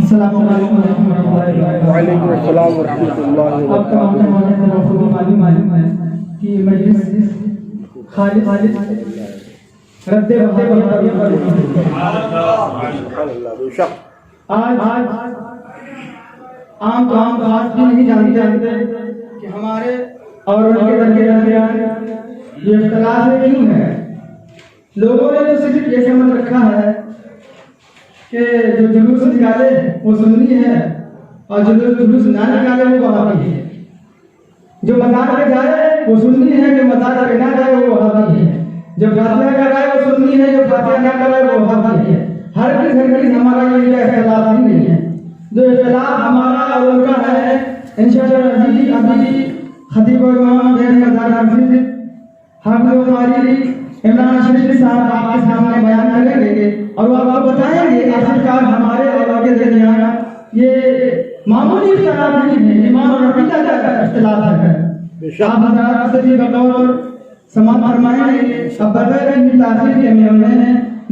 السلام علیکم ورحمۃ اللہ وبرکاتہ۔ وعلیکم السلام ورحمۃ اللہ آپ تمام وبرکاتہ۔ کو معلوم ہے کہ مجلس خالص رد آج عام بات بھی نہیں جانتے کہ ہمارے اور ان کے درمیان یہ اختلاف کیوں ہے۔ لوگوں نے تو صرف یہ سمجھ رکھا ہے کہ جو جلوس نکالے وہ سنی ہے اور جو جلوس نہ نکالے وہ وہابی ہے، جو مزار پہ جائے وہ سنی ہے، جو مزار پہ نہ جائے وہ وہابی ہے، جو فاتحہ کرائے وہ سنی ہے، جو فاتحہ نہ کرائے وہ وہابی ہے۔ ہر کس ہمارا یہ اختلاف ہی نہیں ہے۔ جو اختلاف ہمارا اور ان کا ہے انشاءاللہ ابھی خطیب و امام مزار مسجد حافظ القاری عمران شریف صاحب آپ کے سامنے بیان کریں گے اور وہ آپ کو بتائیں گے آخرکار ہمارے اور ان کے درمیان یہ معمولی اختلاف نہیں ہے، ایمان اور عقیدہ کا اختلاف ہے۔ آپ حضرات سے بھی بطور سماعت فرمائیں گے۔ اب بغیر ان تاخیر کے میں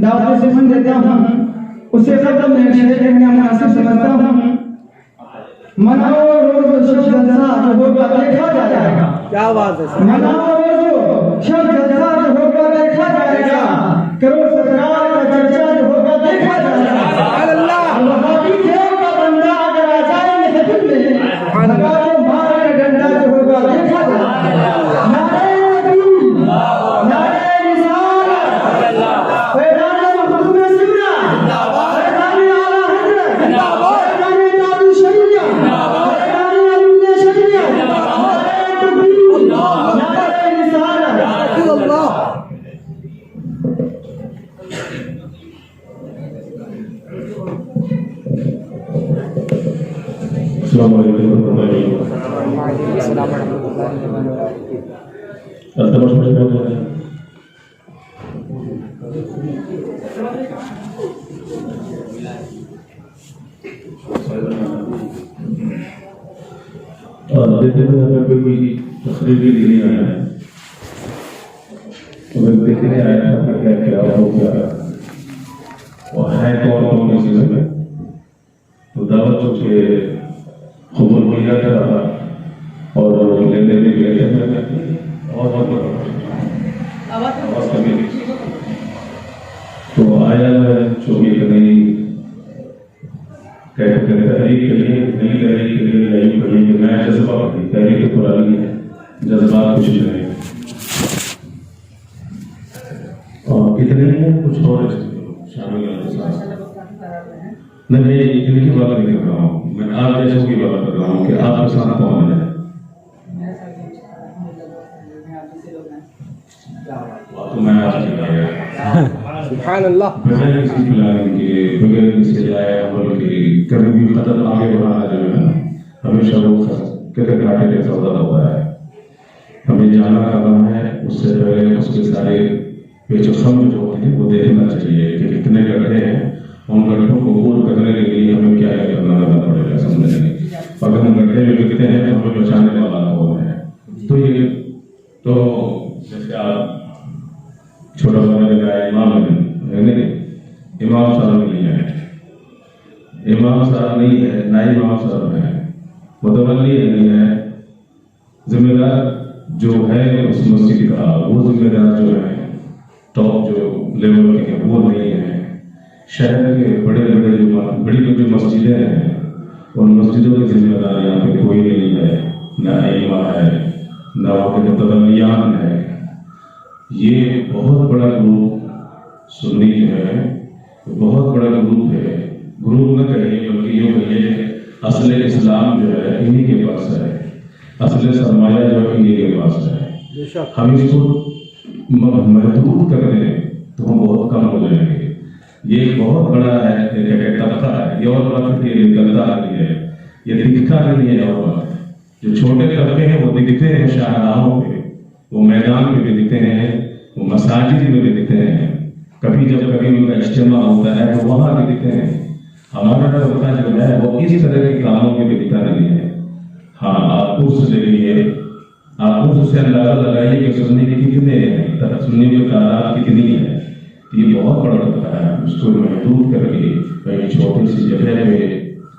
دعوت سے سن دیتا ہوں، اس سے قبل میں شیخ میں مناسب سمجھتا ہوں مناؤ روز شب جلسہ جو ہوگا دیکھا جائے گا۔ کیا بات ہے، مناؤ روز شب جلسہ جو ہوگا دیکھا جائے گا، کرو سرکار کا چرچا جو ہوگا دیکھا جائے گا۔ سبحان اللہ، وہابی دیو کا بندہ اگر آ جائے محفل میں لگا کے مار کا ڈنڈا جو ہوگا دیکھا جائے گا۔ نعرہ تکبیر، نعرہ رسالت، فیضان مخدوم سمرہ، فیضان اعلیٰ حضرت، فیضان نابی شریعہ، فیضان علوم شریعہ، نعرہ تکبیر، نعرہ رسالت۔ اللہ السلام علیکم ورحمۃ اللہ ہمیں کوئی تقریر کے لیے نہیں آیا ہے، ہمیں دیکھنے آیا تھا کہ کیا ہو گیا اور ہے کون کسی میں تو دعوت چونکہ قبول کیا رہا اور لینے بھی گئے تھے اور تو آیا ہے چونکہ نہیں تحریک کے لیے نئی تحریک کے لیے نئی کے لیے نیا جذبہ تحریک پرانی ہے، جذبات کچھ نہیں اور اتنے ہی کچھ اور شامل نہیں، میں ان کی بات نہیں کر رہا ہوں، میں آپ جیسوں کی بات کر رہا ہوں کہ آپ کے ساتھ کون ہے۔ تو میں آپ سے سبحان اللہ، بغیر کسی پلاننگ کے، بغیر کسی لائے عمل کے کبھی بھی قدم آگے بڑھانا جو ہے ہمیشہ وہ کدے کاٹے کا سودا ہوتا ہے۔ ہمیں جانا کرنا ہے، اس سے پہلے اس کے سارے پیچ و خم جو ہوتے ہیں وہ دیکھنا چاہیے کہ کتنے گڑھے ہیں، ان گڑھوں کو دور کرنے کے لیے ہمیں کیا کرنا پڑے گا سمجھنے میں۔ اگر ہم گڑھے میں لکھتے ہیں تو ہمیں بچانے والا وہ ہے۔ تو یہ تو جیسے آپ چھوٹا بنانے کا امام ہے نہیں، امام صاحب نہیں ہے، امام صاحب نہیں ہے، نہ امام صاحب ہے، متولی نہیں ہے، ذمہ دار جو ہے اس مسجد کا وہ ذمہ دار جو ہے ٹاپ جو لیول کے وہ نہیں ہے۔ شہر کے بڑے بڑی جو مسجدیں ہیں ان مسجدوں کی ذمہ دار یہاں پہ کوئی نہیں ہے، نہ ائمہ ہے نہ وہاں کے متولیان ہے۔ یہ بہت بڑا گروپ سنی ہے، بہت بڑا گروپ ہے، گروپ نہ کہیے بلکہ یہ کہیے اصل اسلام جو ہے انہی کے پاس ہے، اصل سرمایہ جو ہے انہی کے پاس ہے۔ ہم اس کو محدود کر دیں تو ہم بہت کم ہو جائیں گے۔ یہ ایک بہت بڑا ہے طبقہ ہے، یہ اور وقت یہ نکلتا نہیں ہے، یہ دکھتا نہیں ہے۔ اور جو چھوٹے طبقے ہیں وہ دکھتے ہیں شاہراہوں پہ، وہ میدان میں بھی دکھتے ہیں، وہ مساجد میں بھی دکھتے ہیں، کبھی جب کبھی ان کا اجتماع ہوتا ہے تو وہاں بھی دکھتے ہیں۔ ہمارا طبقہ جو ہے وہ اس طرح کے کاموں میں بھی دکھتا نہیں ہے۔ ہاں آپ اس لے لیے، آپ اس سے اندازہ لگائیے کہ سننے کے کتنے ہیں، سننے کی تعداد کتنی ہے۔ یہ بہت بڑا طبقہ ہے، اس کو محدود کر کے ایک چھوٹی سی جگہ پہ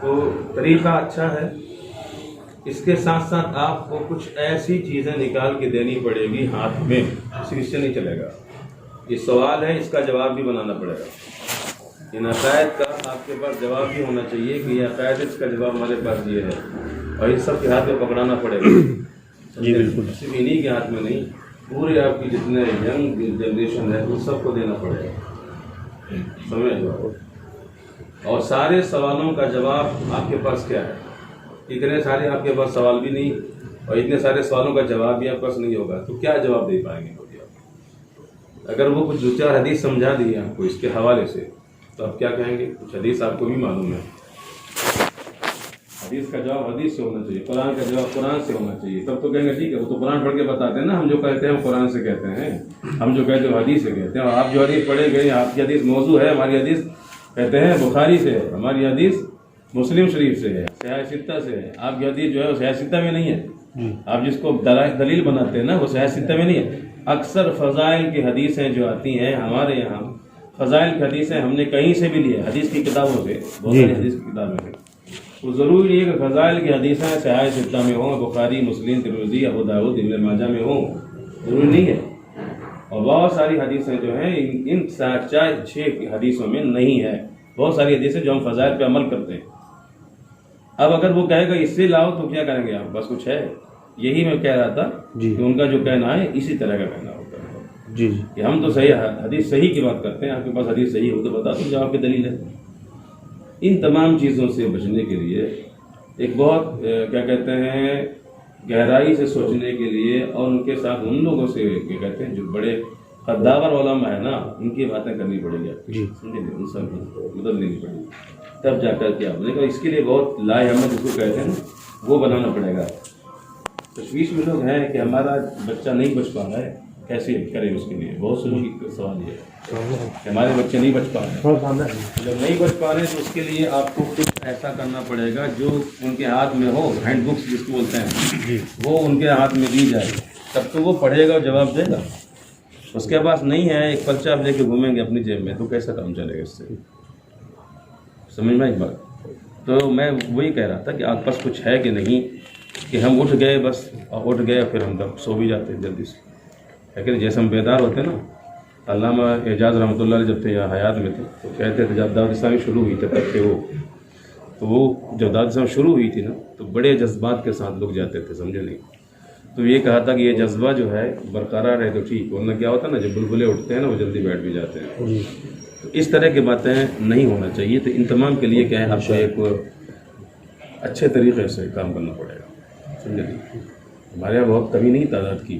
تو طریقہ اچھا ہے. اس کے ساتھ ساتھ آپ کو کچھ ایسی چیزیں نکال کے دینی پڑے گی ہاتھ میں، اس سے نہیں چلے گا. یہ سوال ہے، اس کا جواب بھی بنانا پڑے گا. ان عقائد کا آپ کے پاس جواب بھی ہونا چاہیے کہ یہ عقائد، اس کا جواب ہمارے پاس یہ ہے، اور اس سب کے ہاتھ میں پکڑانا پڑے گا. جی بالکل. صرف انہیں کے ہاتھ میں نہیں، پورے آپ کی جتنے ینگ جنریشن ہے ان سب کو دینا پڑے گا. سمجھ لو. اور سارے سوالوں کا جواب آپ کے پاس کیا ہے؟ اتنے سارے آپ کے پاس سوال بھی نہیں، اور اتنے سارے سوالوں کا جواب بھی آپ کے پاس نہیں ہوگا، تو کیا جواب دے پائیں گے؟ اگر وہ کچھ دو چار حدیث سمجھا دی آپ کو اس کے حوالے سے، تو آپ کیا کہیں گے؟ کچھ حدیث آپ کو بھی معلوم ہے. حدیث کا جواب حدیث سے ہونا چاہیے، قرآن کا جواب قرآن سے ہونا چاہیے. تب تو کہیں گے ٹھیک ہے، وہ تو قرآن پڑھ کے بتاتے ہیں نا، ہم جو کہتے ہیں ہم قرآن سے کہتے ہیں، ہم جو کہتے ہیں وہ حدیث سے کہتے ہیں. اور آپ جو حدیث پڑھے گئے، آپ کی حدیث موضوع ہے، ہماری حدیث کہتے ہیں بخاری سے ہے، ہماری حدیث مسلم شریف سے ہے، صحیح ستہ سے ہے. آپ کی حدیث جو ہے وہ صحیح ستہ میں نہیں ہے. آپ جس کو دلیل بناتے ہیں نا، وہ صحیح ستہ میں نہیں ہے. اکثر فضائل کی حدیثیں جو آتی ہیں ہمارے یہاں، فضائل کی حدیثیں ہم نے کہیں سے بھی لی ہے، حدیث کی کتابوں سے، بہت ساری حدیث کی کتابیں ہیں. وہ ضروری نہیں ہے کہ فضائل کی حدیثیں صحیح ستہ میں ہوں، بخاری، مسلم، ترمذی، ابو داؤد، ابن ماجہ میں ہوں، ضروری نہیں ہے. اور بہت ساری حدیثیں جو ہیں ان 4-6 حدیثوں میں نہیں ہے. بہت ساری حدیثیں جو ہم فضائل پہ عمل کرتے ہیں. اب اگر وہ کہے گا اس سے لاؤ تو کیا کریں گے آپ؟ بس کچھ ہے. یہی میں کہہ رہا تھا کہ ان کا جو کہنا ہے اسی طرح کا کہنا ہوتا ہے. جی کہ ہم تو صحیح حدیث صحیح کی بات کرتے ہیں، آپ کے پاس حدیث صحیح ہو تو بتا دو جو آپ کی دلیل ہے. ان تمام چیزوں سے بچنے کے لیے ایک بہت کیا کہتے ہیں گہرائی سے سوچنے کے لیے، اور ان کے ساتھ ان لوگوں سے کیا کہتے ہیں جو بڑے قداور علماء ہے نا، ان کی باتیں کرنی پڑے گی آپ کو. سمجھے نہیں؟ ان سب کی مدد لینی پڑے گی، تب جا کر کے آپ نے کہا. اس کے لیے بہت لائے احمد جس کو کہتے ہیں وہ بنانا پڑے گا. تشویش میں لوگ ہیں کہ ہمارا بچہ نہیں بچ پا رہا ہے، کیسے کریں اس کے لیے. بہت سے لوگوں کی سوال یہ ہے کہ ہمارے بچے نہیں بچ پا رہے ہیں. جب نہیں بچ پا رہے ہیں تو اس کے لیے آپ کو کچھ ایسا کرنا پڑے گا جو ان کے ہاتھ میں ہو. ہینڈ بکس جس کو بولتے ہیں وہ ان کے ہاتھ میں دی جائے، تب تو وہ پڑھے گا اور جواب دے گا. اس کے پاس نہیں ہے، ایک پرچہ آپ لے کے گھومیں گے اپنی جیب میں، تو کیسا کام چلے گا اس سے؟ سمجھ میں ایک بات. تو میں وہی کہہ رہا تھا کہ آپ پاس کچھ ہے کہ نہیں، کہ ہم اٹھ گئے بس، اور اٹھ گئے پھر ہم تب سو بھی جاتے ہیں جلدی سے. لیکن جیسے ہم بیدار ہوتے ہیں نا، علامہ اعجاز رحمۃ اللہ علیہ جب تھے یہاں حیات میں تھے تو کہتے تھے جب دعوت اسلامی شروع ہوئی تھی تب تھے وہ، تو وہ جب دعوت اسلامی شروع ہوئی تھی نا تو بڑے جذبات کے ساتھ لوگ جاتے تھے، سمجھے نہیں. تو یہ کہا تھا کہ یہ جذبہ جو ہے برقرار ہے تو ٹھیک، ورنہ کیا ہوتا ہے نا جب بلبلے اٹھتے ہیں نا وہ جلدی بیٹھ بھی جاتے ہیں. تو اس طرح کی باتیں نہیں ہونا چاہیے. تو ان تمام کے لیے کیا ہے، آپ کو ایک اچھے طریقے سے کام کرنا پڑے گا. سمجھے نہیں؟ ہمارے یہاں بہت کمی نہیں تعداد کی،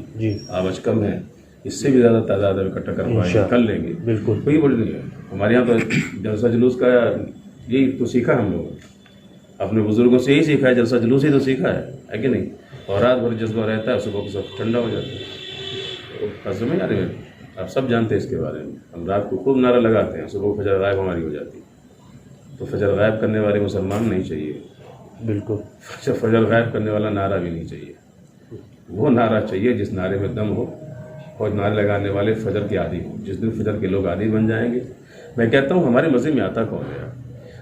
آج کم ہے، اس سے بھی زیادہ تعداد اکٹھا کر پائیں گے، کر لیں گے. بالکل کوئی بڑی نہیں ہے. ہمارے یہاں تو جلسہ جلوس کا یہی تو سیکھا ہم لوگوں نے، اپنے بزرگوں سے یہی سیکھا ہے. جلسہ جلوس ہی تو سیکھا ہے کہ نہیں؟ اور رات بھر جذبہ رہتا ہے، صبح کو سب ٹھنڈا ہو جاتا ہے. قصد میں آ رہے ہیں، آپ سب جانتے ہیں اس کے بارے میں. ہم رات کو خوب نعرہ لگاتے ہیں، صبح فجر غائب ہماری ہو جاتی ہے. تو فجر غائب کرنے والے مسلمان نہیں چاہیے. بالکل. فجر غائب کرنے والا نعرہ بھی نہیں چاہیے. وہ نعرہ چاہیے جس نعرے میں دم ہو، اور نعرے لگانے والے فجر کے عادی ہوں. جس دن فجر کے لوگ عادی بن جائیں گے، میں کہتا ہوں ہمارے مذہب میں آتا کون ہے؟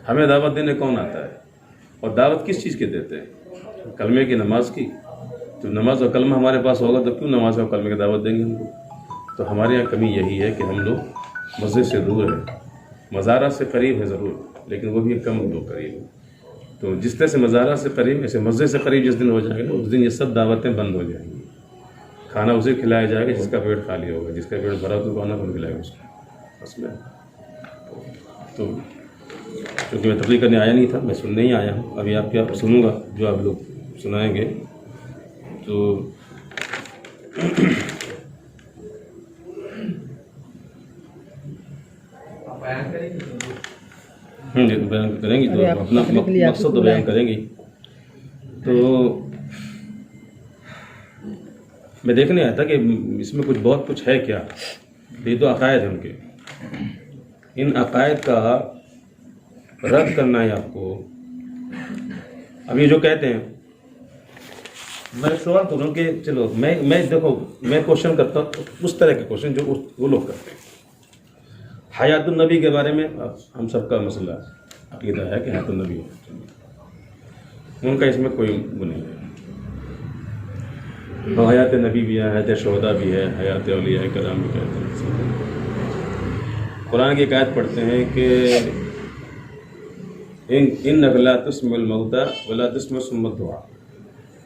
ہمیں دعوت دینے کون آتا ہے؟ اور دعوت کس چیز کے دیتے ہیں؟ کلمے کی، نماز کی. تو نماز اور کلمہ ہمارے پاس ہوگا تو کیوں نماز اور کلمے کی دعوت دیں گے ہم لوگ؟ تو ہمارے یہاں کمی یہی ہے کہ ہم لوگ مسجد سے دور ہیں. مزارات سے قریب ہے ضرور، لیکن وہ بھی کم لوگ قریب ہیں. تو جس طرح سے مزارات سے قریب، ایسے مسجد سے قریب جس دن ہو جائے گا اس دن یہ سب دعوتیں بند ہو جائیں گی. کھانا اسے کھلایا جائے گا جس کا پیٹ خالی ہوگا، جس کا پیٹ بھرا تو کھانا کون کھلائے گا اس کو؟ بس میں تو چونکہ میں تقریر کرنے آیا نہیں تھا، میں سننے ہی آیا ہوں. ابھی آپ کیا سنوں گا جو آپ لوگ سنائیں گے. تو بیان کریں گی تو اپنا مقصد تو بیان کریں گی. تو میں دیکھنے آیا تھا کہ اس میں بہت کچھ ہے کیا. یہ تو عقائد ہیں ان کے، ان عقائد کا رد کرنا ہے آپ کو. اب یہ جو کہتے ہیں، میں سوال کروں کہ چلو میں دیکھو میں کوشچن کرتا ہوں اس طرح کے کوشچن جو وہ لوگ کرتے ہیں. حیات النبی کے بارے میں ہم سب کا مسئلہ عقیدہ ہے کہ حیات النبی ہونا چاہیے، ان کا اس میں کوئی وہ نہیں ہے۔ اور حیات نبی بھی ہے، حیات شہداء بھی ہے، حیات اولیاء کرام بھی کہتے ہیں۔ قرآن کی ایک آیت پڑھتے ہیں کہ انک لا تسمع الموتى ولا تسمع صم الدعاء،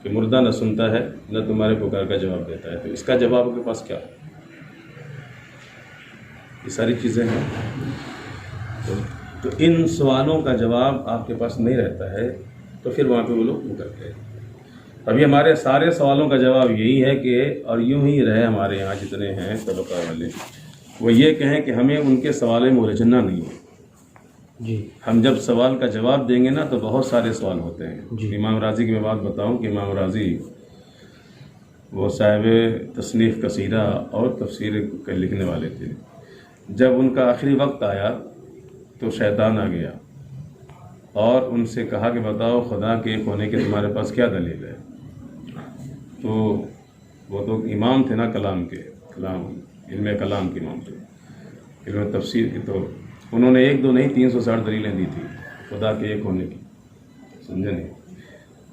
کہ مردہ نہ سنتا ہے نہ تمہارے پکار کا جواب دیتا ہے۔ تو اس کا جواب آپ کے پاس کیا ہے؟ یہ ساری چیزیں ہیں، تو ان سوالوں کا جواب آپ کے پاس نہیں رہتا ہے، تو پھر وہاں پہ وہ لوگ وہ کرتے ہیں۔ ابھی ہمارے سارے سوالوں کا جواب یہی ہے کہ، اور یوں ہی رہے ہمارے یہاں جتنے ہیں طلباء والے، وہ یہ کہیں کہ ہمیں ان کے سوال میں الجھنا نہیں ہے۔ جی ہم جب سوال کا جواب دیں گے نا تو بہت سارے سوال ہوتے ہیں۔ جی۔ امام راضی کی میں بات بتاؤں کہ امام راضی وہ صاحب تصنیف قصیدہ اور تفسیر کے لکھنے والے تھے۔ جب ان کا آخری وقت آیا تو شیطان آ گیا اور ان سے کہا کہ بتاؤ خدا کے ایک ہونے کے تمہارے پاس کیا دلیل ہے؟ تو وہ تو امام تھے نا کلام کے، علم کلام کے امام تھے، علم تفسیر کی، تو انہوں نے 1 2 نہیں 360 دلیلیں دی تھی خدا کے ایک ہونے کی، سمجھے نہیں؟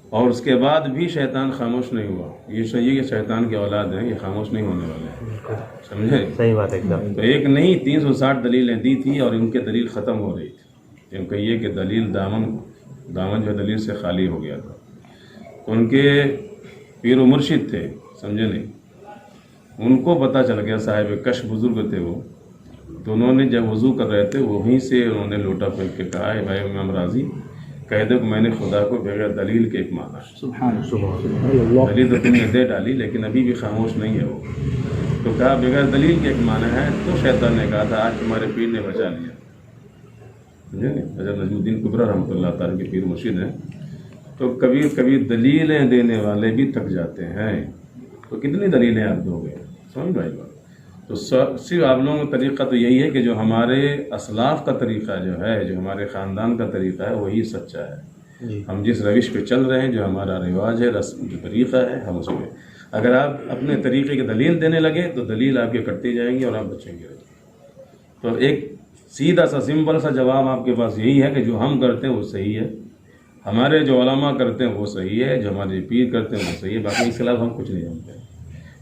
اور اس کے بعد بھی شیطان خاموش نہیں ہوا۔ یہ صحیح کہ شیطان کے اولاد ہیں، یہ خاموش نہیں ہونے والے ہیں، سمجھے؟ صحیح بات ہے ایک دم۔ تو ایک نہیں 360 دلیلیں دی تھی اور ان کے دلیل ختم ہو رہی تھی، کیونکہ یہ کہ دلیل دامن جو دلیل سے خالی ہو گیا تھا۔ ان کے پیر و مرشد تھے، سمجھے نہیں؟ ان کو پتہ چل گیا، صاحب کش بزرگ تھے وہ، تو انہوں نے جب وضو کر رہے تھے وہیں سے انہوں نے لوٹا پھینک کے کہا ہے بھائی امام راضی کہہ دو کہ میں نے خدا کو بغیر دلیل کے ایک مانا ہے۔ سبحان اللہ۔ دلیل تو تم نے دے ڈالی لیکن ابھی بھی خاموش نہیں ہے وہ، تو کہا بغیر دلیل کے ایک مانا ہے۔ تو شیطان نے کہا تھا آج تمہارے پیر نے بچا لیا، سمجھے نہیں؟ حضرت نجم الدین کبریٰ رحمۃ اللہ تعالیٰ کے پیر مرشد ہیں، تو کبھی کبھی دلیلیں دینے والے بھی تھک جاتے ہیں، تو کتنی دلیلیں آپ دو گے؟ سمجھ بھائی بات؟ تو صرف آپ لوگوں کا طریقہ تو یہی ہے کہ جو ہمارے اسلاف کا طریقہ جو ہے، جو ہمارے خاندان کا طریقہ ہے وہی سچا ہے۔ ہم جس روش پہ چل رہے ہیں، جو ہمارا رواج ہے، رسم جو طریقہ ہے، ہم اس میں اگر آپ اپنے طریقے کی دلیل دینے لگے تو دلیل آپ کے کٹتی جائیں گی اور آپ بچیں گے۔ تو ایک سیدھا سا سمپل سا جواب آپ کے پاس یہی ہے کہ جو ہم کرتے ہیں وہ صحیح ہے، ہمارے جو علماء کرتے ہیں وہ صحیح ہے، جو ہمارے پیر کرتے ہیں وہ صحیح ہے، باقی اس کے علاوہ ہم کچھ نہیں جانتے۔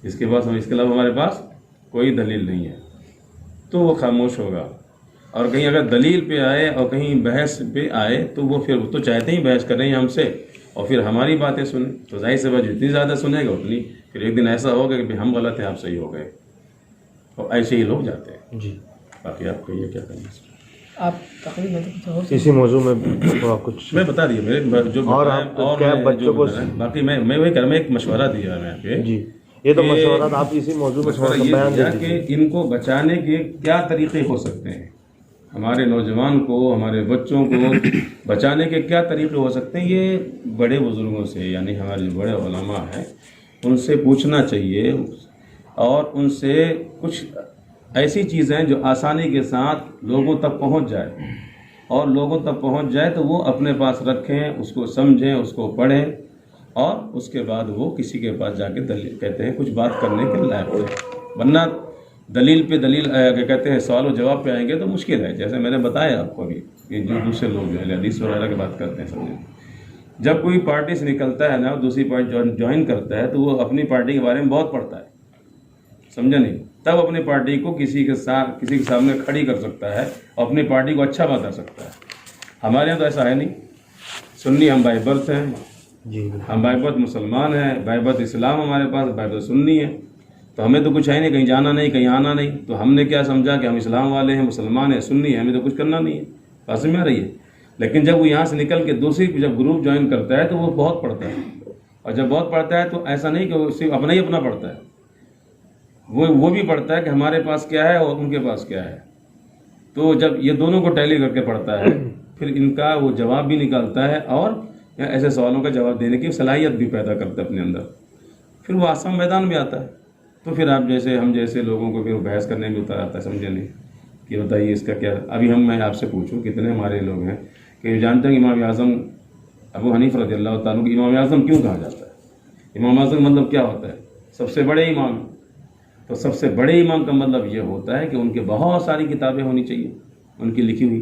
اس کے علاوہ ہمارے پاس کوئی دلیل نہیں ہے، تو وہ خاموش ہوگا۔ اور کہیں اگر دلیل پہ آئے اور کہیں بحث پہ آئے تو وہ پھر تو چاہتے ہی بحث کریں ہم سے اور پھر ہماری باتیں سنیں، تو ظاہر سے بات جتنی زیادہ سنے گا اتنی پھر ایک دن ایسا ہوگا کہ ہم غلط ہیں آپ صحیح ہو گئے، اور ایسے ہی لوگ جاتے ہیں۔ جی باقی آپ کہیے کیا کرنا ہے؟ آپ تقریباً اسی موضوع میں تھوڑا کچھ میں بتا دیا میرے جو اور بتایا، آپ اور کیا میں بچوں جو کو بتایا، باقی میں وہی کر میں ایک مشورہ دیا میں آپ کے، جی یہ تو کہ مشورہ آپ اسی موضوع میں تھوڑا مشورہ سا یہ بیان دیا دے کہ دیجیے۔ ان کو بچانے کے کیا طریقے ہو سکتے ہیں، ہمارے نوجوان کو، ہمارے بچوں کو بچانے کے کیا طریقے ہو سکتے ہیں، یہ بڑے بزرگوں سے، یعنی ہمارے جو بڑے علماء ہیں ان سے پوچھنا چاہیے، اور ان سے کچھ ایسی چیزیں جو آسانی کے ساتھ لوگوں تک پہنچ جائے، اور لوگوں تک پہنچ جائے تو وہ اپنے پاس رکھیں، اس کو سمجھیں، اس کو پڑھیں، اور اس کے بعد وہ کسی کے پاس جا کے دلیل کہتے ہیں کچھ بات کرنے کے لائق ہے۔ ورنہ دلیل پہ دلیل کیا کہتے ہیں سوال و جواب پہ آئیں گے تو مشکل ہے۔ جیسے میں نے بتایا آپ کو ابھی کہ جو دوسرے لوگ جو ہے حدیث وغیرہ کی بات کرتے ہیں، سمجھیں جب کوئی پارٹی سے نکلتا ہے نا، دوسری پارٹی جوائن کرتا ہے تو وہ اپنی پارٹی کے بارے میں بہت پڑھتا ہے، سمجھا نہیں؟ تب اپنی پارٹی کو کسی کے سامنے کھڑی کر سکتا ہے اور اپنی پارٹی کو اچھا بتا سکتا ہے۔ ہمارے یہاں تو ایسا ہے نہیں، سنی ہم بائی برتھ ہیں، جی ہم بائی برتھ مسلمان ہیں، بائی برتھ اسلام ہمارے پاس، بائی برتھ سنی ہے، تو ہمیں تو کچھ ہے نہیں، کہیں جانا نہیں، کہیں آنا نہیں، تو ہم نے کیا سمجھا کہ ہم اسلام والے ہیں، مسلمان ہیں، سنی ہیں، ہمیں تو کچھ کرنا نہیں ہے، بات میں آ رہی ہے۔ لیکن جب وہ یہاں سے نکل کے دوسری جب گروپ جوائن کرتا ہے تو وہ بہت پڑھتا ہے، اور جب بہت پڑھتا ہے تو ایسا نہیں کہ وہ صرف اپنا ہی اپنا پڑھتا ہے، وہ بھی پڑھتا ہے کہ ہمارے پاس کیا ہے اور ان کے پاس کیا ہے۔ تو جب یہ دونوں کو ٹیلی کر کے پڑھتا ہے پھر ان کا وہ جواب بھی نکالتا ہے اور ایسے سوالوں کا جواب دینے کی صلاحیت بھی پیدا کرتا ہے اپنے اندر، پھر وہ آسام میدان میں آتا ہے۔ تو پھر آپ جیسے ہم جیسے لوگوں کو پھر بحث کرنے میں اتر آتا ہے، سمجھے نہیں؟ کہ بتائیے اس کا کیا۔ ابھی میں آپ سے پوچھوں کتنے ہمارے لوگ ہیں کہ جانتے ہیں امام اعظم ابو حنیفہ رضی اللہ تعالیٰ کو امام اعظم کیوں کہا جاتا ہے؟ امام اعظم کا مطلب کیا ہوتا ہے؟ سب سے بڑے امام۔ تو سب سے بڑے امام کا مطلب یہ ہوتا ہے کہ ان کے بہت ساری کتابیں ہونی چاہیے ان کی لکھی ہوئی،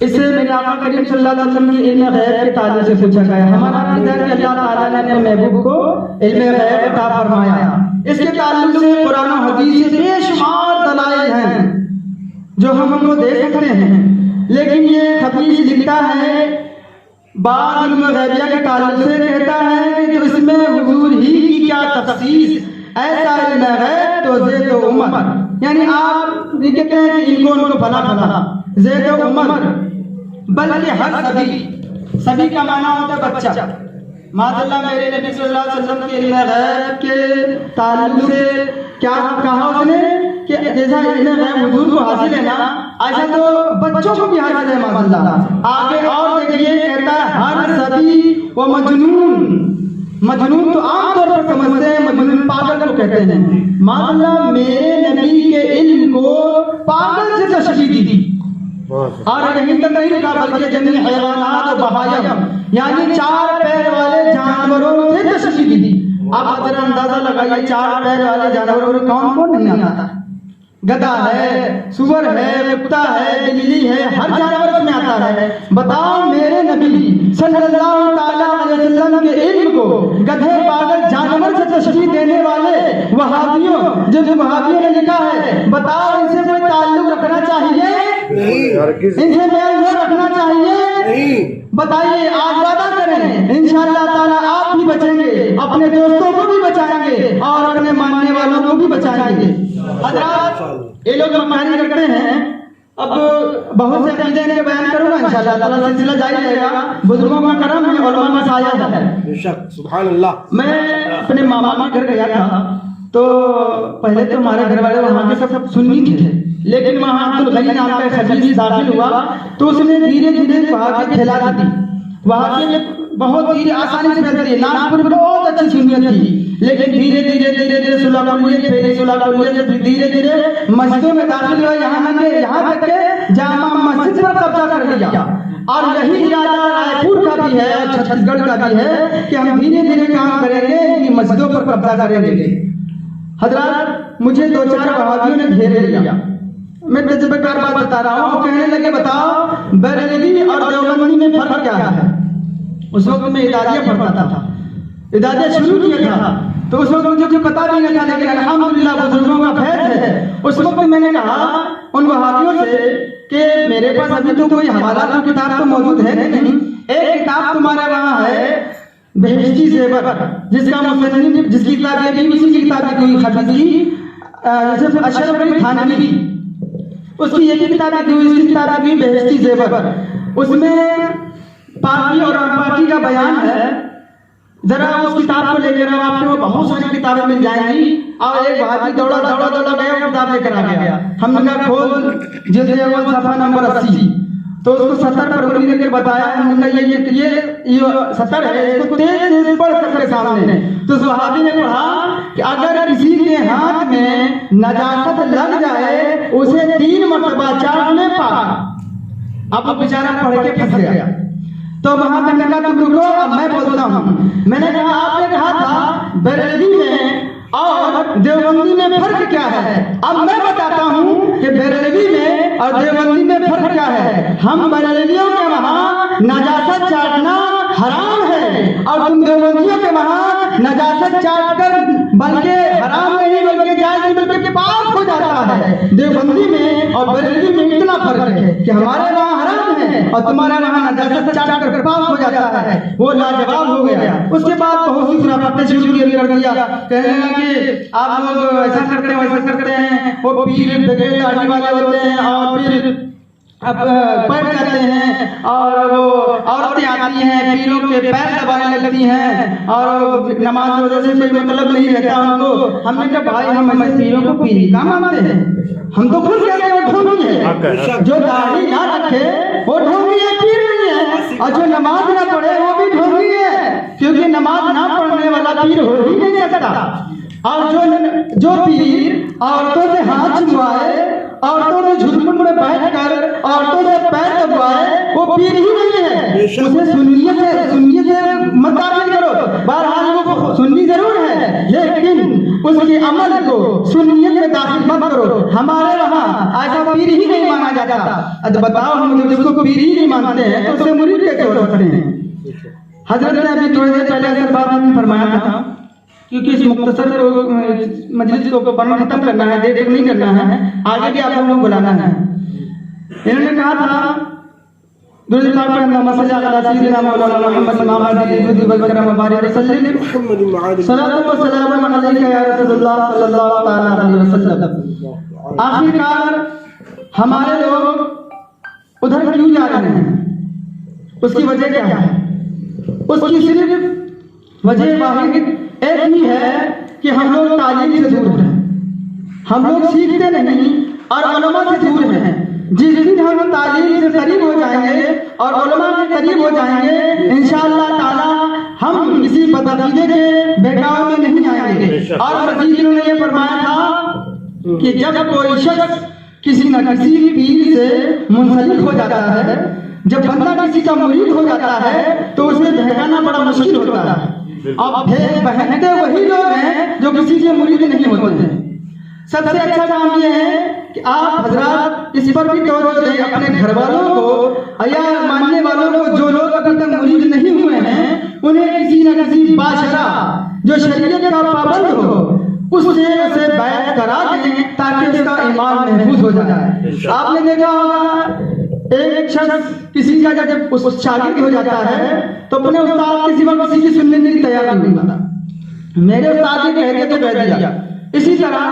اس سے میرے آقا کریم صلی اللہ علیہ وسلم کی علم غیب کے تعلق سے پوچھا گیا. ہمارا عقیدہ ہے کہ اللہ تعالیٰ نے اپنے محبوب کو علم غیب عطا فرمایا. اس کے تعلق سے قرآن و حدیث سے بے شمار دلائل ہیں جو ہم ان کو دے سکتے ہیں، لیکن یہ حدیث لکھتا ہے بعض علم غیبیہ کے تعلق سے کہتا ہے کہ اس میں حضور ہی کی کیا تخصیص، ایسا علم غیب تو زید و عمر، یعنی آپ یہ کہتے ہیں کہ ان کو بھلا بھلا زید و عمر، بلکہ ہر سبھی کا معنی ہوتا ہے بچہ. ماذ اللہ میرے نبی صلی اللہ علیہ وسلم کے علم غیب کے تعلق سے کیا کہا اس نے کہ جیسا علم غیب حضور کو حاصل ہے نا، ایسا تو بچوں کو بھی حاصل ہے. ماذ اللہ آگے اور دیکھیے کہتا ہے ہر سبھی و مجنون تو عام طور پر سمجھتے ہیں مجنون پاگل کو کہتے ہیں. ماذ اللہ میرے نبی کے علم کو پاگل سے تشبیہ دی اور یہیں تک نہیں رکا بلکہ جمیع حیوانات و بہائم یعنی 4 پیر والے جانوروں سے تشبیہ دی. آپ ذرا اندازہ لگائیے 4 پیر والے جانوروں میں کون کون نہیں آتا؟ گدھا ہے، سور ہے، کتا ہے، بلی ہے، ہر جانور اس میں آتا ہے. بتاؤ میرے نبی صلی اللہ تعالیٰ علیہ وسلم کے علم کو گدھے پاگل جانور سے تشبیہ دینے والے وہابیوں نے لکھا ہے، بتاؤ ان سے کوئی تعلق رکھنا چاہیے؟ ان سے میل رکھنا چاہیے؟ بتائیے، آپ وعدہ کریں انشاءاللہ تعالیٰ آپ بھی بچیں گے، اپنے دوستوں کو بھی بچائیں گے اور اپنے ماننے والوں کو بھی بچائیں گے. حضرات یہ لوگ مکاری کرتے ہیں. اب بہت سے عقیدے نے بیان کروں گا انشاءاللہ تعالیٰ، سلسلہ جاری رہے گا. بزرگوں کا کرم ہے، علماء کا سایہ ہے. سبحان اللہ. میں اپنے ماما کے گھر گیا تھا تو پہلے تو ہمارے گھر والے وہاں کے سب سنی تھے، لیکن وہاں عبد الغنی نام کا خبیث داخل ہوا تو اس نے دھیرے دھیرے وہاں کے کھیلا دی. وہاں کے بہت دھیرے آسانی سے پھیلتی ہے. ناگپور میں بہت اچھی سنیت تھی، لیکن دھیرے دھیرے صلح کلیت پھیلی، صلح کلیت سے دھیرے دھیرے مسجدوں میں داخل ہوئے، یہاں تک کہ جامع مسجد پر قبضہ کر لیا. اور یہی ارادہ رائے پور کا بھی ہے اور چھتیس گڑھ کا بھی ہے کہ ہم دھیرے دھیرے کام کریں گے، ان مسجدوں پر قبضہ کریں گے. حضرات مجھے 2-4 وہابیوں نے گھیر لیا. میں تجربہ کار بات بتا رہا ہوں. کہنے لگے بتاؤ بریلوی اور دیوبندی میں فرق کیا ہے؟ اس وقت میں اداریہ پڑھتا تھا، اداریہ شروع کیا تھا تو اس وقت مجھے پتا بھی نہیں تھا، لیکن الحمدللہ بزرگوں کا فیض ہے. اس وقت میں نے کہا ان وہابیوں سے کہ میرے پاس ابھی تو کوئی حوالہ کی کتاب تو موجود ہے نہیں، ایک کتاب تمہارے وہاں ہے بہشتی زیور، جس کا مصنف جس کی کتاب یہ بھی اسی کی کتاب کی کوئی خطی یوسف اشرف علی تھانوی، اس کی یہ کتاب کی اس کی کتاب کی بہشتی زیور، اس میں پاکی اور ناپاکی کا بیان ہے. ذرا اس کتاب کو لے کر آپ کو بہت ساری کتابیں مل جائیں گی. اور ایک وہابی دوڑا گیا وہ کتاب لے کر آ گیا. ہم نے کہا کھول جلد اول صفحہ نمبر 80 تو اس کو 70 پر گولی دے کے بتایا. ہم نے کہا یہ 70 ہے، اس کو تیز پڑھ سب کے سامنے. تو اس وہابی نے کہا کہ اگر کسی کے ہاتھ میں نجاست لگ جائے اسے 3 مرتبہ چاٹنے پاک. اب وہ بیچارہ پڑھ کے پھنس گیا. تو وہاں تک نے کہا تم رکو اب میں بولتا ہوں. میں نے کہا آپ نے کہا تھا بریلوی میں اور دیوبندی میں فرق کیا ہے؟ اب میں بتاتا ہوں کہ بریلوی میں اور دیوبندی میں فرق کیا ہے. ہم بریلویوں کے وہاں نجاست چاٹنا حرام ہے اور تم دیوبندیوں کے وہاں نجاست چاٹ کر بلکہ حرام نہیں بلکہ جائز بلکہ پاک ہو جاتا ہے. دیوبندی میں اور بریلوی میں اتنا فرق ہے کہ ہمارے وہاں حرام ہے اور تمہارے وہاں نجاست چاٹ کر پاک ہو جاتا ہے. وہ لاجواب ہو گیا. اس کے بعد بہت سی خرافاتیں شروع کر دیا، کہنے لگا کہ آپ لوگ ایسا کرتے ہیں ویسا کرتے ہیں، وہ پیر بغیر داڑھی والے ہوتے ہیں اور پھر اب پڑھ جاتے ہیں اور وہ عورتیں آتی ہیں پیروں کے پیر دبانے لگتی ہیں اور نماز روزے سے کوئی مطلب نہیں رہتا ان کو. ہم نے کہا بھائی ہم ایسے پیروں کو پیر کہاں مانتے ہیں؟ ہم تو خود کہتے ہیں وہ ڈھونگی ہے. جو داڑھی نہ رکھے وہ ڈھونگی ہے، پیر نہیں ہے. اور جو نماز نہ پڑھے وہ بھی ڈھونگی ہے، کیونکہ نماز نہ پڑھنے والا پیر ہو ہی نہیں سکتا. اور جو پیر عورتوں سے ہاتھ چھوائے، عورتوں نے جھٹمٹ میں بیٹھ کر عورتوں سے پیر دبائے، وہ پیر ہی نہیں ہے. اسے سنیت سے مت تعبیر کرو. بہرحال وہ سنی ضرور ہے لیکن اس کے عمل کو سنیت میں داخل مت کرو. ہمارے وہاں ایسا پیر ہی نہیں مانا جاتا. اب بتاؤ ہم لوگ جس کو پیر ہی نہیں مانتے ہیں تو اسے مرید کیسے ہو سکتے ہیں؟ حضرت نے ابھی تھوڑی دیر پہلے اثر باب میں فرمایا تھا کیونکہ اس مختصر مجلس کو پڑھنا ختم کرنا ہے, دیر نہیں کرنا ہے, آگے بھی آپ لوگوں کو بلانا ہے. انہوں نے کہا تھا درود پاک پر اللہم صلی علی سیدنا مولانا محمد ماغذ الجود والکرم وبارک وسلم صلاۃ و سلام علیک یا رسول اللہ صلی اللہ تعالی علیہ وسلم. آخرکار ہمارے لوگ ادھر کیوں جا رہے ہیں؟ اس کی وجہ کیا ہے؟ اس کی صرف وجہ واحد ایک ہی ہے کہ ہم لوگ تعلیم سے دور ہیں, ہم لوگ سیکھتے نہیں اور علماء سے دور ہیں. جس دن ہم تعلیم سے قریب ہو جائیں گے اور علماء کے قریب ہو جائیں گے انشاءاللہ تعالی ہم کسی بدعقیدے کے بہکاؤ میں نہیں آئیں گے. اور مزید انہوں نے یہ فرمایا تھا کہ جب کوئی شخص کسی نہ کسی پیر سے منسلک ہو جاتا ہے, جب بندہ کسی کا مرید ہو جاتا ہے تو اسے بہکانا بڑا مشکل ہوتا ہے. اب بہکتے وہی لوگ ہیں جو کسی کے مرید نہیں ہوتے ہیں. سب سے اچھا کام یہ ہے کہ آپ حضرات اس پر بھی توجہ دیں اپنے گھر والوں کو یا ماننے والوں کو. جو لوگ ابھی تک مرید نہیں ہوئے ہیں انہیں کسی نہ کسی باشرہ جو شریعت کا پابند ہو اس سے اسے بیعت کرا دیں تاکہ اس کا ایمان محفوظ ہو جائے. آپ نے دیکھا ہوگا ایک شخص کسی کا جب اس شاگرد ہو جاتا ہے تو اپنے استاد کے سوا کسی کی سننے کے لیے تیار نہیں ہوتا. میرے استاد یہ کہہ کے تو کہہ دیا. اسی طرح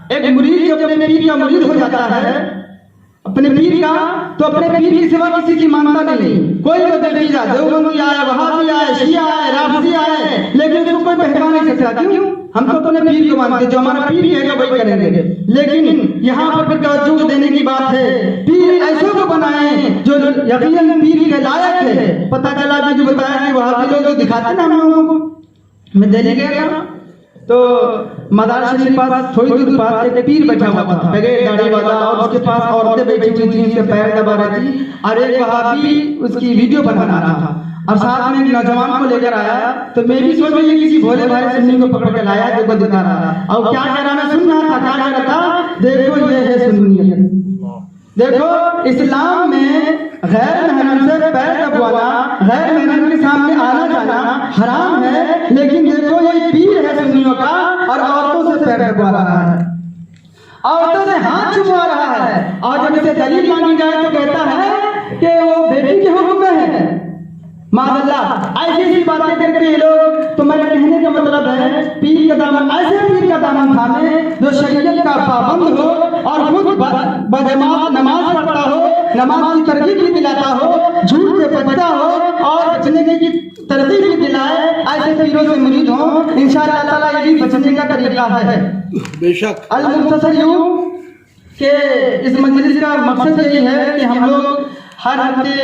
ایک مرید جو اپنے پیر کا مرید ہو جاتا ہے اپنے پیر کا تو اپنے پیر کے سوا کسی کی مانتا نہیں. کوئی بدعقیدہ دیوبندی آئے, وہابی آئے, شیعہ آئے, رافضی آئے, لیکن اس کو کوئی بہکا نہیں سکتا. کیوں؟ ہم تو اپنے پیر کو مانتے, جو ہمارا پیر کہے گا وہی کریں گے. لیکن یہاں پر پھر توجہ دینے کی بات ہے, پیر ایسے کو بنائیں جو یقیناً پیر کے لائق ہے. پتہ چلا کہ جو بتایا کہ وہابی لوگ جو دکھاتے نا ہم لوگوں کو, میں دہلی گیا تھا تو مدار شریف پاس تھوڑی دور پاس ایک پیر بیٹھا ہوا تھا بغیر داڑھی والا, اور اس کے پاس عورتیں بیٹھی ہوئی تھیں, اس کے پیر دبا رہی تھی, اور ایک وہابی اس کی ویڈیو بنا رہا تھا اور ساتھ میں ایک نوجوان کو لے کر آیا. تو میں بھی سوچ رہی کسی بھولے بھائی سنی کو پکڑ کے لایا جو کو دکھا رہا. اور کیا کہہ رہا, میں سن رہا تھا, کیا کہہ رہا تھا, دیکھو یہ ہے سنیت. دیکھو اسلام میں غیر محرم سے پیر دبوانا, غیر محرم کے سامنے آنا جانا حرام ہے. لیکن دیکھو یہ پیر ہے سنیوں کا اور عورتوں سے پیر دبوا رہا ہے, عورتوں سے ہاتھ چھپوا رہا ہے. اور جب اسے دلیل مانگی جائے تو کہتا ہے کہ وہ بیٹی کے حکم میں ہے. معاذ اللہ ایسی ایسی باتیں کر کے یہ لوگ. تو میرے کہنے کا مطلب ہے پیر کا دامن, ایسے پیر کا دامن تھامے جو شریعت کا پابند ہو اور خود بجماعت نماز پڑھتا ہو, نماز کی ترغیب بھی دلاتا ہو, جھوٹ سے بچتا ہو اور بچنے کی ترغیب بھی دلائے. ایسے پیروں سے مرید ہوں, انشاءاللہ تعالیٰ یہی بچنے کا طریقہ ہے. بے شک المختصر یوں کہ اس مجلس کا مقصد یہی ہے کہ ہم لوگ ہر ہفتے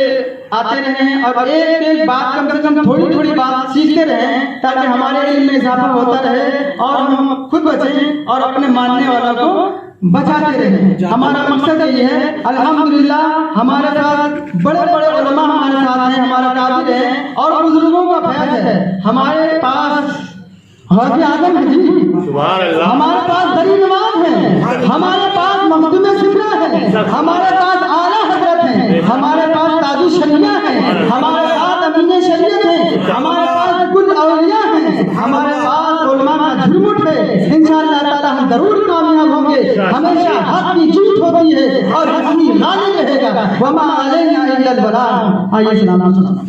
آتے رہیں اور ایک ایک بات کم سے کم تھوڑی تھوڑی بات سیکھتے رہیں تاکہ ہمارے علم میں اضافہ ہوتا رہے اور ہم خود بچیں اور اپنے ماننے والوں کو بچاتے رہیں. ہمارا مقصد یہ ہے. الحمدللہ ہمارے ساتھ بڑے بڑے علماء ہمارے ساتھ ہیں, ہمارا قابل ہے اور بزرگوں کا فیض ہے. ہمارے پاس حوض اعظم ہے جی, ہمارے پاس دری نواز ہے, ہمارے پاس مخدوم شکرا ہے, ہمارے پاس اعلیٰ حضرت ہیں, ہمارے پاس تاج الشریعہ ہیں, ہمارے پاس امین شریعت ہیں, ہمارے پاس کل اولیاء ہیں, ہمارے پاس علماء کا جھرمٹ ہے. انشاءاللہ تعالی ہم ضرور کامیاب ہوں گے. ہمیشہ حق کی جیت ہوتی ہے اور حق کی غالب رہے گا. وما علینا الا البلاغ. آئیے سلام سلام.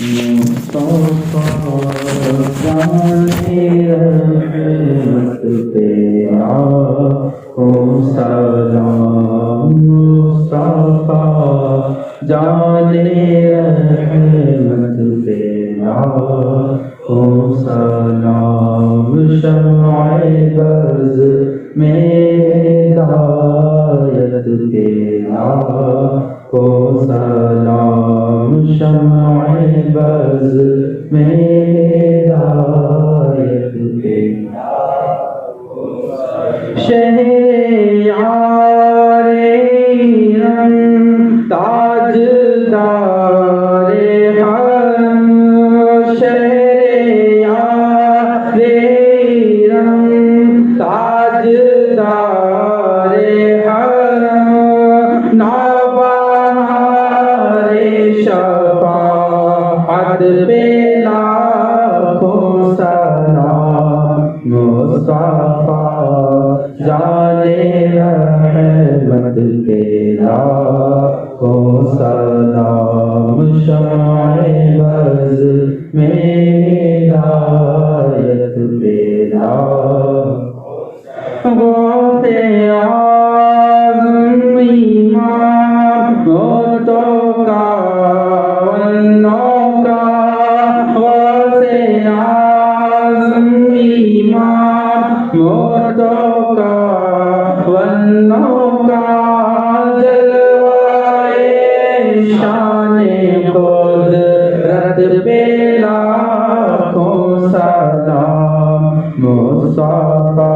مصطفیٰ جانے رحمت تیرا کو سلام. مصطفیٰ جانے رحمت تیرا کو سلام. شمع بز میں ہدایت تیرا کو سلام. شمع بز میں ہدایت تیرا کو سلام. شہر عارم تاجدار حرم, شہر رد پہ لاکھوں سلام مصطفیٰ جانے رحمت پہ لاکھوں سلام شمع بز میں ہدایت پہ غوث اعظم امام غوثوں کا ونوں کا غوث اعظم امام غوثوں کا ونوں کا جلوائے شان قدرت پہ لاکھوں سلام مصطفیٰ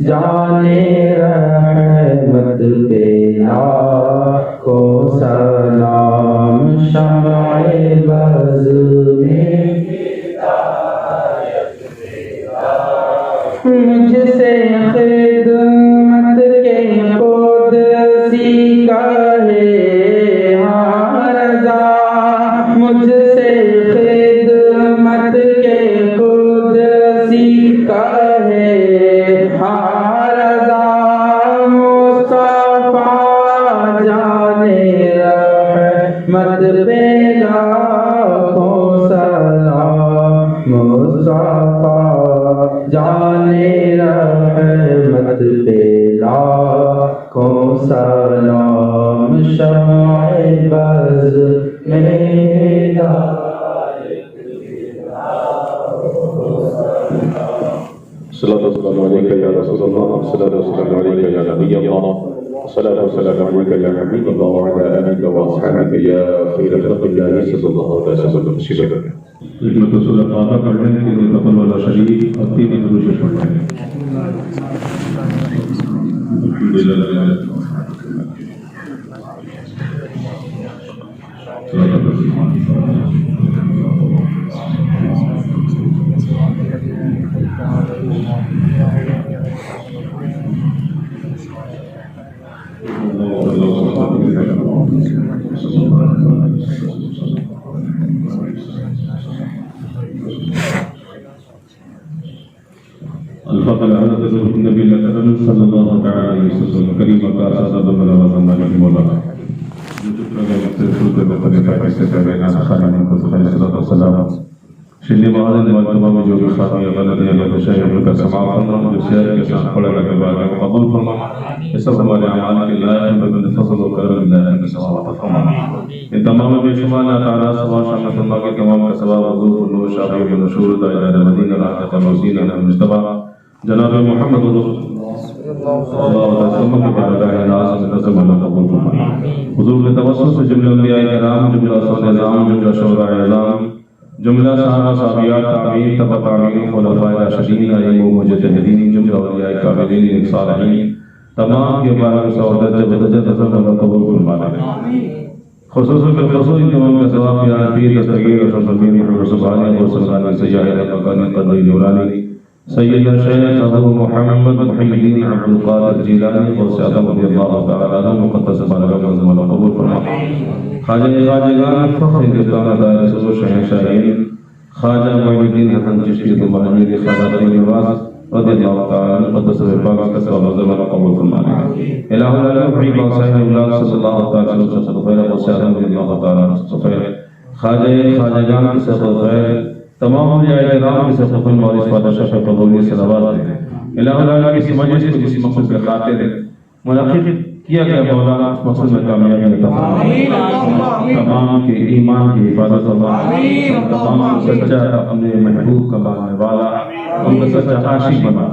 جانے رحمت پہ لاکھوں سلام شمع بز میں مجھ سے خدمت کے قدسی کہے ہاں رضا مجھ سے خدمت کے قدسی کہے ہاں رضا مصطفیٰ جانے رحمت پہ لاکھوں سلام مصطفیٰ جانے رحمت پہ لاکھوں سلام شمع بز میں الصلاة والسلام عليك يا رسول الله الصلاة والسلام عليك يا نبي الله الصلاة والسلام عليك يا حبيب الله وعلى آلك وأصحابك يا خير خلق الله صلى الله عليه وسلم شكرا خدمت رسول فاتحہ پڑھ رہے ہیں کہ تقبل والا شریف اور تین درود شریف پڑھ رہے ہیں الحمدللہ الفضل على النبي صلى الله عليه وسلم كريم کا سادہ بلا زمان کی مولا شلی معاذ مرتبہ میں جو خاتم غلط ہے اللہ شاہد کا سماع فرما جو شہر کے ساتھ پڑھا کے بعد قبول فرما یہ سب ہمارے اعمال کے لائق بن فضل و کرم اللہ کے ثواب فرما ان تمام بے شمار تعالی ثواب شامل اللہ کے تمام کا ثواب حضور نور شافی بن مشہور دائرہ مدینہ راحت المسین المصطفی جناب محمد صلی اللہ علیہ وسلم کے بارگاہ ناز میں نظم اللہ قبول فرما حضور کے توسط سے جملہ انبیاء کرام جملہ صلی اللہ جملہ شہداء اعلام جملہ صحابہ صحابیات تابعین تبع تابعین خلفاء راشدین ائمہ مجتہدین جملہ اولیاء کاملین صالحین تمام کے بارے سعادت جدت نظم اللہ قبول فرما خصوصاً بالخصوص تمام کا ثواب یا پیر دستگیر رسول اللہ سبحانہ و تعالی سیاحت مکان قدر نورانی سید شیخ ابو محمد محی الدین عبد القادر جیلانی اور سعادت رضی اللہ تعالی عنہ مقدس بارگاہ نظم اللہ قبول فرما خواجہ خواجگان فخر ہندوستان دائر سزو شہنشاہین خواجہ معین الدین حسن چشتی تمہاری خواجہ غریب نواز رضی اللہ تعالی مقدس پاک کا سوال نظم اللہ قبول فرمانے الہ العالم حبیب صاحب اللہ صلی اللہ تعالی وسلم خیر و سعادت رضی اللہ تعالی خیر خواجگان کی سفر خیر تمام اولیاء کرام کی سفر موریس بادشاہ شفا قبولی صلوات ہیں الہ العالم کی مجلس کو جس مقصد کے خاطر منعقد کیا گیا مولانا مقصد میں کامیابی عطا فرمائے تمام کے ایمان کی حفاظت فرمائے تمام سچا اپنے محبوب کا ماننے والا ان کا سچا عاشق بنا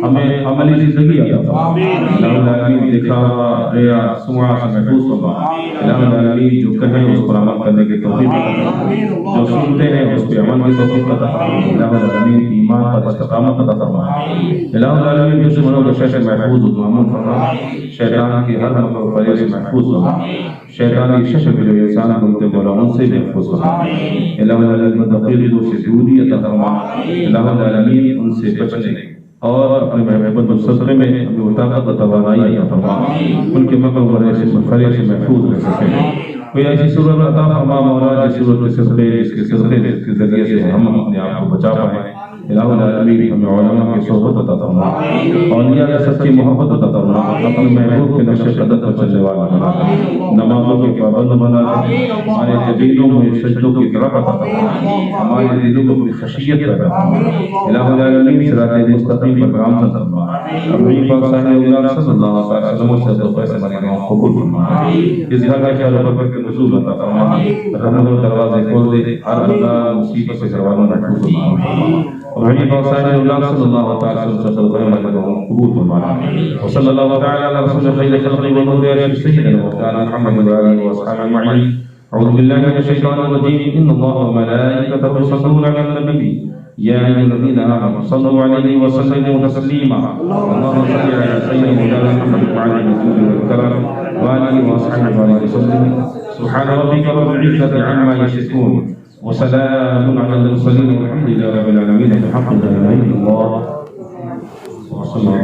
ہمیں عملی زندگی عطا فرمائے الہ العالمین دکھاوا ریا سمعہ سے محفوظ فرمائے الہ العالمین جو کہیں اس پر عمل کرنے کی توفیق عطا فرمائے جو سنتے ہیں اس پہ عمل کی توفیق عطا فرمائے الہ العالمین ایمان پر استقامت عطا فرمائے الہ العالمین دشمنوں کے شر سے محفوظ و مامون فرمائے شیطان کی ہر مکر و فریب سے محفوظ فرمائے شیطانی شکل میں جو انسان بنتے مولا ان سے محفوظ فرمائے الہ العالمین متقیدوں سے دوری عطا فرمائے الہ العالمین ان سے بچنے اور اپنے محبت و صدقے میں ہمیں طاقت و توانائی عطا فرمائے ان کے مکر و فریب سے محفوظ رہ سکیں کوئی ایسی صورت عطا فرما مولا جس صورت کے صدقے جس کے صدقے جس کے ذریعے سے ہم اپنے آپ کو بچا پائیں. الہ العالمین ہمیں علماء کی صحبت عطا فرما, اولیاء کی سچی محبت عطا فرما, اپنے محبوب کے نقش قدم پر چلنے والا بنا دے, نمازوں کے پابند بنا دے, ہمارے دلوں میں سجدوں کی طرف عطا فرما, ہمارے دلوں کو اپنی خشیت پیدا فرما. الہ العالمین صراط مستقیم پر کام فرما. اپنی پاک صاحب اولاد صلی اللہ علیہ وسلم سے دعا سے ہماری دعاؤں کو قبول فرما. اس گھر کا خیال برکت کے نزول عطا فرما, رحمت و دروازے کھول دے, ہر بلا مصیبت سے گھروانوں میں محفوظ فرما. اور ہمیں پاک صاحب اولاد صلی اللہ تعالی علیہ وسلم سے دعا ہماری دعاؤں کو قبول فرما. وصلی اللہ تعالی علی رسول خیر خلق و نور سیدنا مولانا محمد و آلہ و اصحابہ اجمعین. اعوذ باللہ من الشیطان الرجیم. ان اللہ و ملائکتہ یصلون علی النبی یا ایھا الذین آمنوا صلوا علیہ وسلموا تسلیما. اللهم صل علی سیدنا مولانا محمد وعلى آلہ وصحبہ وآلہ وصحبہ وسلم. سبحان ربک رب العزة عما یصفون وسلام على المرسلين والحمد لله رب العالمين. الحمد لله الله وصلى الله